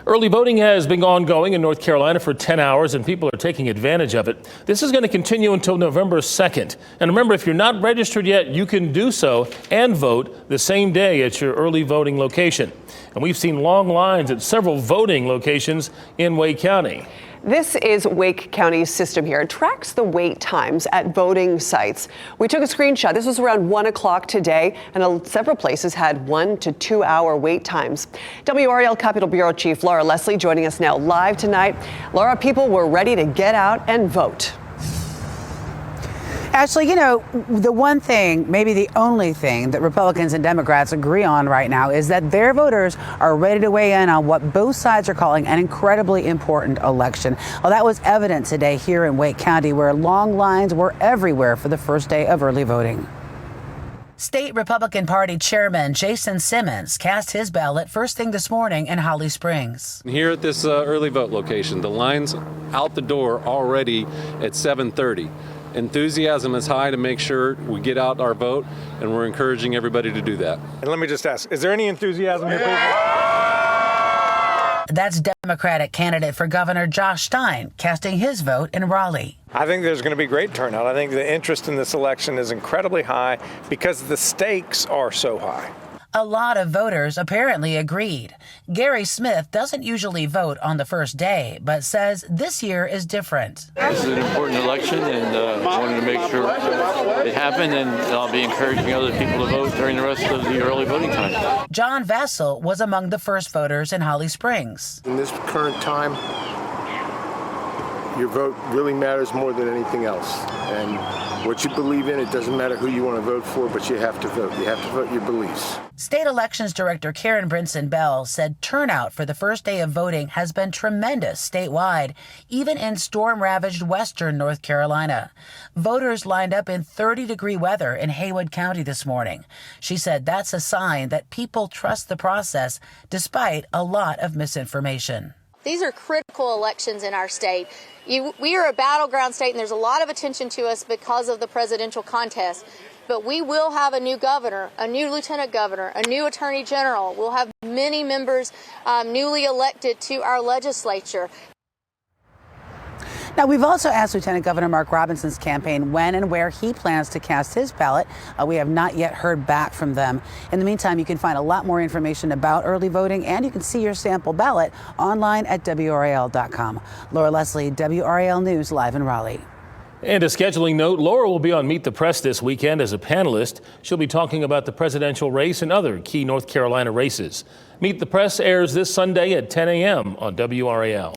Early voting has been ongoing in North Carolina for 10 hours, and people are taking advantage of it. This is going to continue until November 2nd. And remember, if you're not registered yet, you can do so and vote the same day at your early voting location. And we've seen long lines at several voting locations in Wake County. This is Wake County's system here. It tracks the wait times at voting sites. We took a screenshot. This was around 1 o'clock today, and several places had 1 to 2 hour wait times. WRAL Capitol Bureau Chief Laura Leslie joining us now live tonight. Laura, people were ready to get out and vote. Ashley, you know, the one thing, maybe the only thing that Republicans and Democrats agree on right now is that their voters are ready to weigh in on what both sides are calling an incredibly important election. Well, that was evident today here in Wake County, where long lines were everywhere for the first day of early voting. State Republican Party Chairman Jason Simmons cast his ballot first thing this morning in Holly Springs. Here at this early vote location, the line's out the door already at 7:30. Enthusiasm is high to make sure we get out our vote, and we're encouraging everybody to do that. And let me just ask, is there any enthusiasm here? That's Democratic candidate for Governor Josh Stein casting his vote in Raleigh. I think there's going to be great turnout. I think the interest in this election is incredibly high because the stakes are so high. A lot of voters apparently agreed. Gary Smith doesn't usually vote on the first day, but says this year is different. This is an important election, and wanted to make sure it happened, and I'll be encouraging other people to vote during the rest of the early voting time. John Vassell was among the first voters in Holly Springs. In this current time, your vote really matters more than anything else. And what you believe in, it doesn't matter who you want to vote for, but you have to vote. You have to vote your beliefs. State Elections Director Karen Brinson Bell said turnout for the first day of voting has been tremendous statewide, even in storm-ravaged western North Carolina. Voters lined up in 30-degree weather in Haywood County this morning. She said that's a sign that people trust the process despite a lot of misinformation. These are critical elections in our state. We are a battleground state, and there's a lot of attention to us because of the presidential contest. But we will have a new governor, a new lieutenant governor, a new attorney general. We'll have many members newly elected to our legislature. Now, we've also asked Lieutenant Governor Mark Robinson's campaign when and where he plans to cast his ballot. We have not yet heard back from them. In the meantime, you can find a lot more information about early voting, and you can see your sample ballot online at WRAL.com. Laura Leslie, WRAL News, live in Raleigh. And a scheduling note, Laura will be on Meet the Press this weekend as a panelist. She'll be talking about the presidential race and other key North Carolina races. Meet the Press airs this Sunday at 10 a.m. on WRAL.